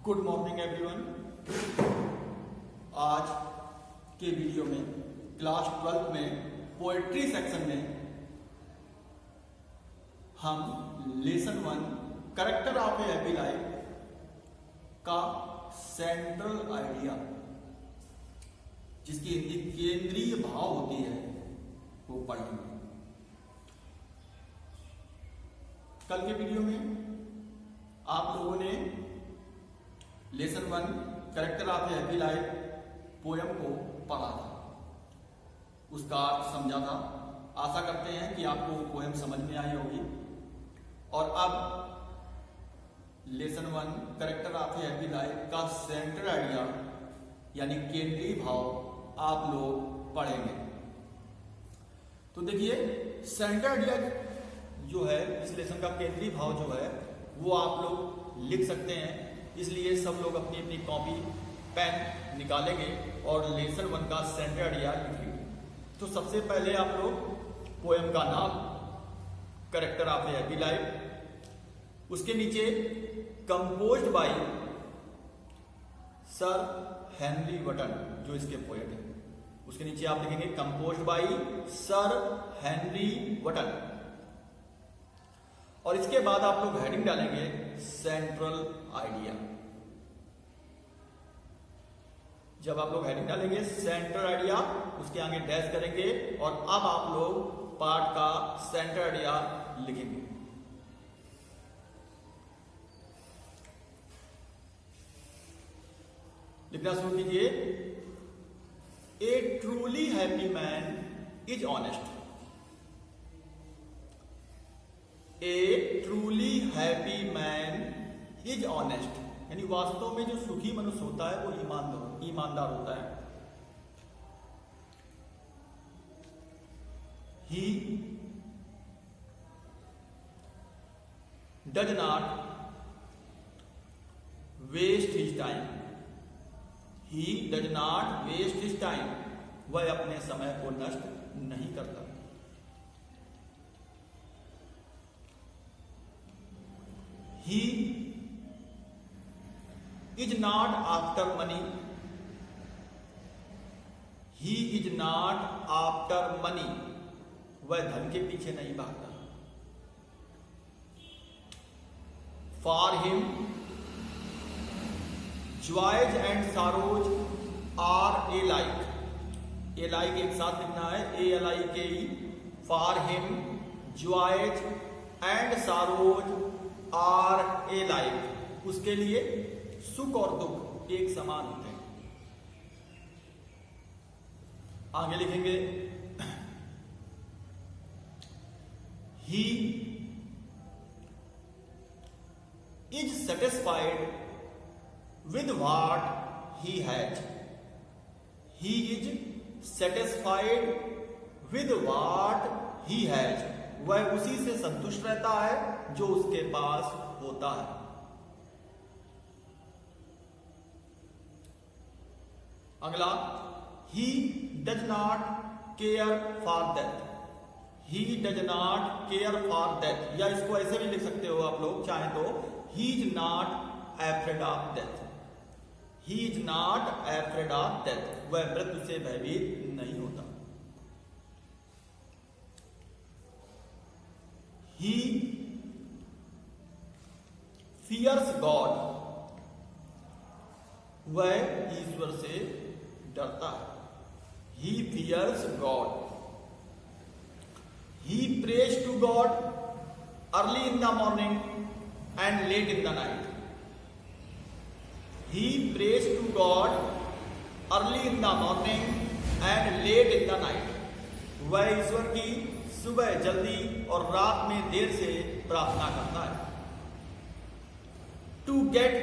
Good morning everyone. आज के video में क्लास 12 में पोएट्री सेक्शन में हम lesson 1 character of a happy life का सेंट्रल आइडिया, जिसकी हिंदी केंद्रीय भाव होती है, वो पढ़ेंगे। कल के वीडियो में आप लोगों ने lesson 1 character of a happy life poem को पढ़ा था, उसका अर्थ समझा था। आशा करते हैं कि आपको पोयम समझ में आई होगी। और अब lesson 1 character of a happy life का सेंट्रल आइडिया यानी केंद्रीय भाव आप लोग पढ़ेंगे। तो देखिए, सेंट्रल आइडिया जो है, इस लेसन का केंद्रीय भाव जो है वो आप लोग लिख सकते हैं। इसलिए सब लोग अपनी अपनी कॉपी पेन निकालेंगे और लेसन 1 का सेंट्रल आइडिया लिखेंगे। तो सबसे पहले आप लोग पोएम का नाम character of a happy life, उसके नीचे composed by sir Henry Wotton, जो इसके पोएट हैं, उसके नीचे आप लिखेंगे composed by sir Henry Wotton. और इसके बाद आप लोग हेडिंग डालेंगे सेंट्रल आइडिया। जब आप लोग हेडिंग डालेंगे सेंट्रल आइडिया, उसके आगे डैश करेंगे और अब आप लोग पार्ट का सेंट्रल आइडिया लिखेंगे। लिखना शुरू कीजिए। A truly happy man is honest. A truly happy man is honest, यानी वास्तव में जो सुखी मनुष्य होता है वो ईमानदार होता है। He does not waste his time. He does not waste his time, वह अपने समय को नष्ट नहीं करता। He is not after money. He is not after money. वह धन के पीछे नहीं भागता। For him, joys and sorrows are alike. alike एक साथ लिखना है, alike। For him, joys and sorrows are a life, उसके लिए सुख और दुख एक समान होते हैं। आगे लिखेंगे he is satisfied with what he has. He is satisfied with what he has, वह उसी से संतुष्ट रहता है जो उसके पास होता है। अगला, ही does not care for death. He does not care for death, या इसको ऐसे भी लिख सकते हो आप लोग चाहे तो, he is not afraid of death. He is not afraid of death, वह मृत्यु से भयभीत नहीं होता। He fears God, वह ईश्वर से डरता है। He fears God. He prays to God early in the morning and late in the night. He prays to God early in the morning and late in the night. वह ईश्वर की सुबह जल्दी और रात में देर से प्रार्थना करता है। टू गेट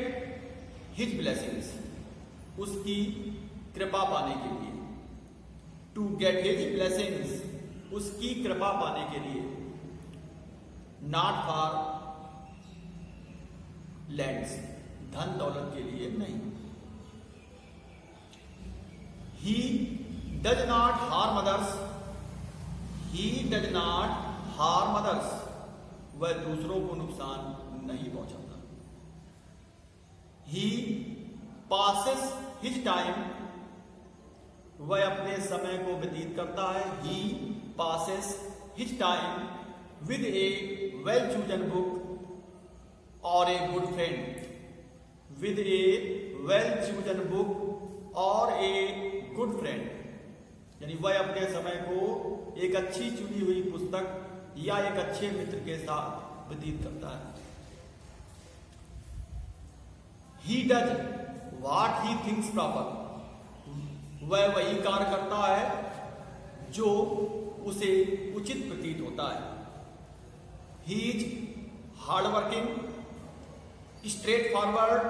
हिज ब्लेसिंग्स, उसकी कृपा पाने के लिए। टू गेट हिज ब्लेसिंग्स, उसकी कृपा पाने के लिए। नॉट फॉर लैंड्स, धन दौलत के लिए नहीं। ही does not harm others. He does not harm others, वह दूसरों को नुकसान नहीं पहुंचाता। ही पासेस हिज टाइम, वह अपने समय को व्यतीत करता है। He passes his time with a well chosen book और a good friend, with a well chosen book और ए गुड फ्रेंड, यानी वह अपने समय को एक अच्छी चुनी हुई पुस्तक या एक अच्छे मित्र के साथ व्यतीत करता है। He does what he thinks proper, वह वही कार्य करता है जो उसे उचित प्रतीत होता है। He is hard working, straight forward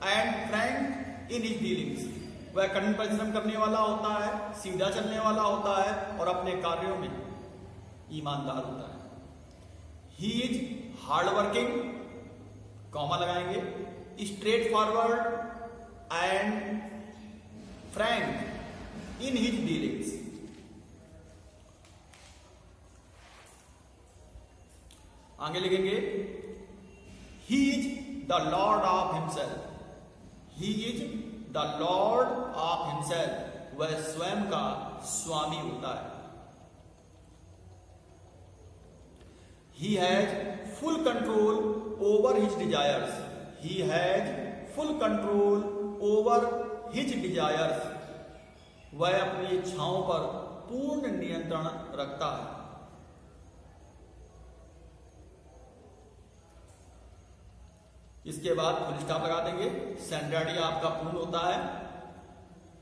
and frank in his dealings, वह कठिन परिश्रम करने वाला होता है, सीधा चलने वाला होता है और अपने कार्यों में ईमानदार होता है। He is hard working, comma लगाएंगे, straightforward and frank in his dealings. आगे लिखेंगे he is the lord of himself, he is the lord of himself, वह स्वयं का स्वामी होता है। He has full control over his desires, he has full control over his desires, वह अपनी इच्छाओं पर पूर्ण नियंत्रण रखता है। इसके बाद फुल स्टॉप लगा देंगे, सेंटेंस आपका पूर्ण होता है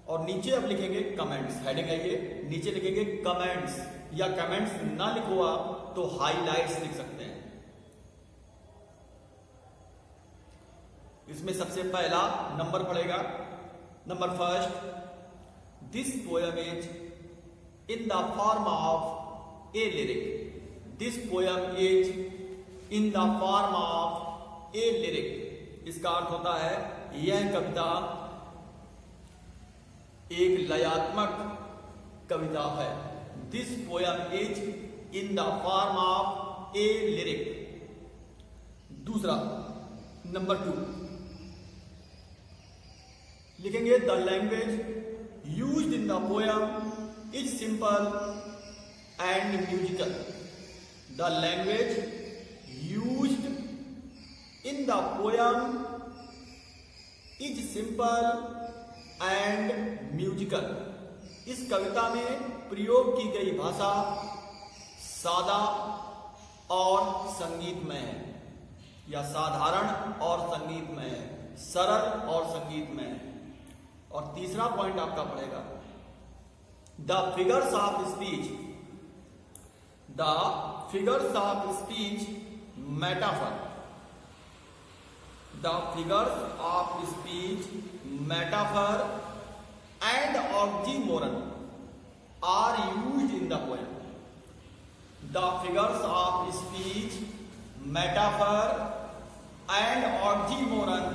और नीचे अब लिखेंगे कमेंट्स, हेडिंग है ये, नीचे लिखेंगे कमेंट्स या कमेंट्स ना लिखो आप तो हाईलाइट्स लिख सकते हैं। इसमें सबसे पहला नंबर पड़ेगा, number first, this poem is in the form of A lyric, this poem is in the form of A lyric. इसका अर्थ होता है यह कविता एक लयात्मक कविता है। This poem is in the form of A lyric. दूसरा नंबर 2 लिखेंगे the language used in the poem is simple and musical, the language used in the poem is simple and musical, इस कविता में प्रयोग की गई भाषा सादा और संगीतमय है, या साधारण और संगीतमय है, सरल और संगीतमय है। और तीसरा पॉइंट आपका पड़ेगा the figures of speech, the figures of speech metaphor, the figures of speech, metaphor and oxymoron are used in the poem. The figures of speech, metaphor and oxymoron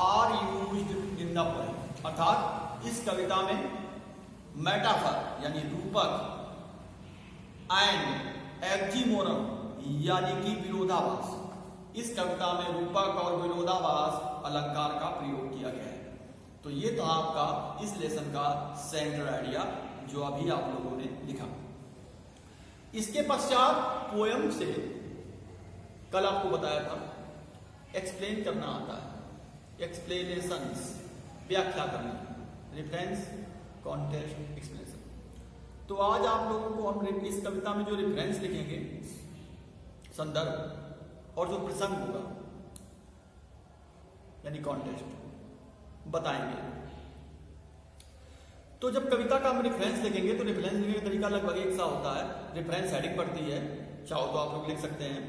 are used in the poem. अर्थात इस कविता में metaphor यानी रूपक and एक्जीमोरन यानी कि विरोधाभास, इस कविता में रूपक और विरोधाभास अलंकार का प्रयोग किया गया है। तो ये था आपका इस लेसन का सेंट्रल आइडिया जो अभी आप लोगों ने लिखा। इसके पश्चात पोयम से कल आपको बताया था एक्सप्लेन करना आता है, एक्सप्लेनेशंस व्याख्या करना, रेफरेंस, कॉन्टेक्स्ट, एक्सप्लेनेशन। तो आज आप लोगों को हम इस कविता में जो रेफरेंस लिखेंगे, संदर्भ और जो प्रसंग होगा यानी कॉन्टेक्स्ट बताएंगे। तो जब कविता का हम रेफरेंस लिखेंगे तो रेफरेंस लिखने का तरीका लगभग एक सा होता है। रेफरेंस हेडिंग पड़ती है, चाहो तो आप लोग लिख सकते हैं,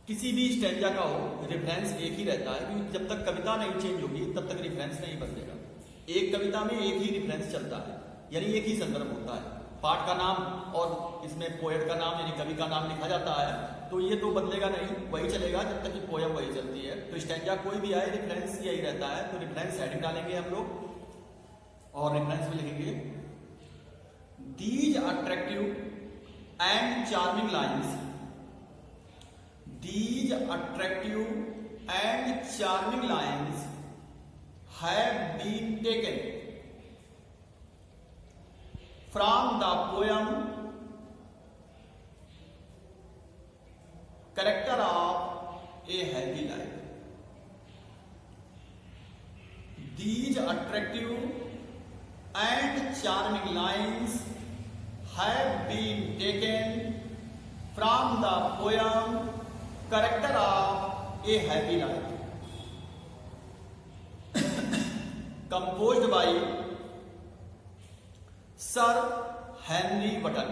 किसी भी स्टैंजा का हो रेफरेंस एक ही रहता है, क्योंकि जब तक कविता नहीं चेंज होगी तब तक रेफरेंस नहीं बदलेगा। एक कविता में एक ही रेफरेंस चलता है, यानी एक ही संदर्भ होता है। पाठ का नाम और इसमें पोएट का नाम यानी कवि का नाम लिखा जाता है, तो ये तो बदलेगा नहीं, वही चलेगा जब तक कि पोयम वही चलती है। तो स्टैंजा कोई भी आए रेफरेंस यही रहता है। तो रेफरेंस हेडिंग डालेंगे हम लोग और रेफरेंस में लिखेंगे these attractive and charming lines, these attractive and charming lines have been taken from the poem Character of a Happy Life. These attractive and charming lines have been taken from the poem Character of a Happy Life, composed by Sir Henry Wotton.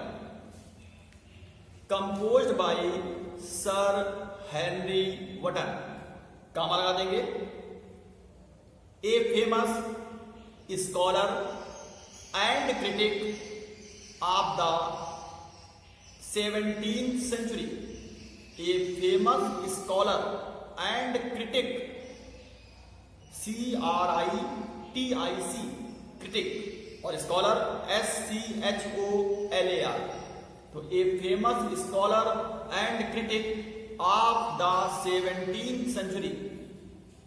Composed by Sir Henry Wotton. कामा लगा देंगे. A famous scholar and critic of the 17th century. A famous scholar and critic, CRITIC, critic, और scholar SCHOLAR. तो a famous scholar and critic of the 17th century,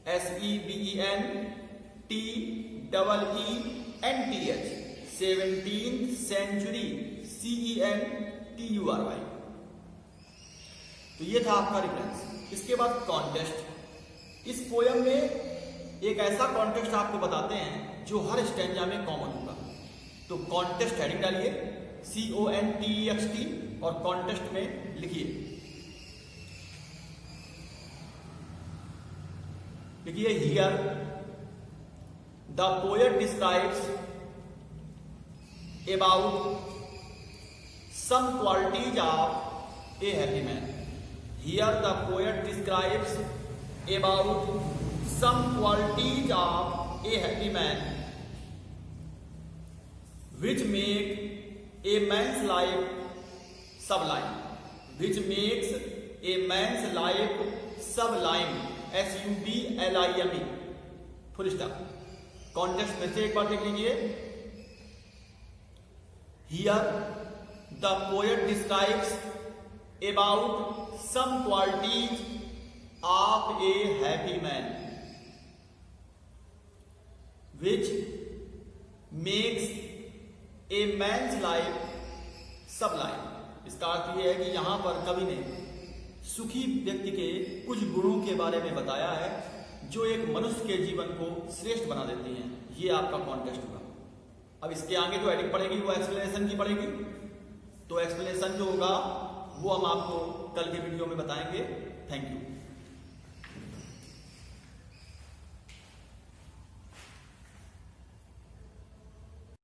SEBENTEENTH, 17th century, CENTURY. तो ये था आपका reference. इसके बाद contest. इस poem में एक ऐसा कॉन्टेस्ट आपको बताते हैं जो हर स्टैंजा में कॉमन होगा. तो कॉन्टेस्ट हेडिंग डालिए, CONTEXT, और कॉन्टेस्ट में लिखिए. देखिए, here the poet describes about some qualities of a happy man. Here the poet describes about some qualities of a happy man which make a man's life sublime. Which makes a man's life sublime. SUBLIME. Full stop. Context में से एक बार देख लीजिए. Here the poet describes about some qualities of a happy man which makes a man's life sublime. इसका अर्थ यह है कि यहां पर कवि ने सुखी व्यक्ति के कुछ गुणों के बारे में बताया है जो एक मनुष्य के जीवन को श्रेष्ठ बना देती हैं. ये आपका कॉन्टेस्ट होगा. अब इसके आगे जो हेडिंग पड़ेगी वो एक्सप्लेनेशन की पड़ेगी. तो एक्सप्लेनेशन जो होगा वो हम आपको कल के वीडियो में बताएंगे. Thank you.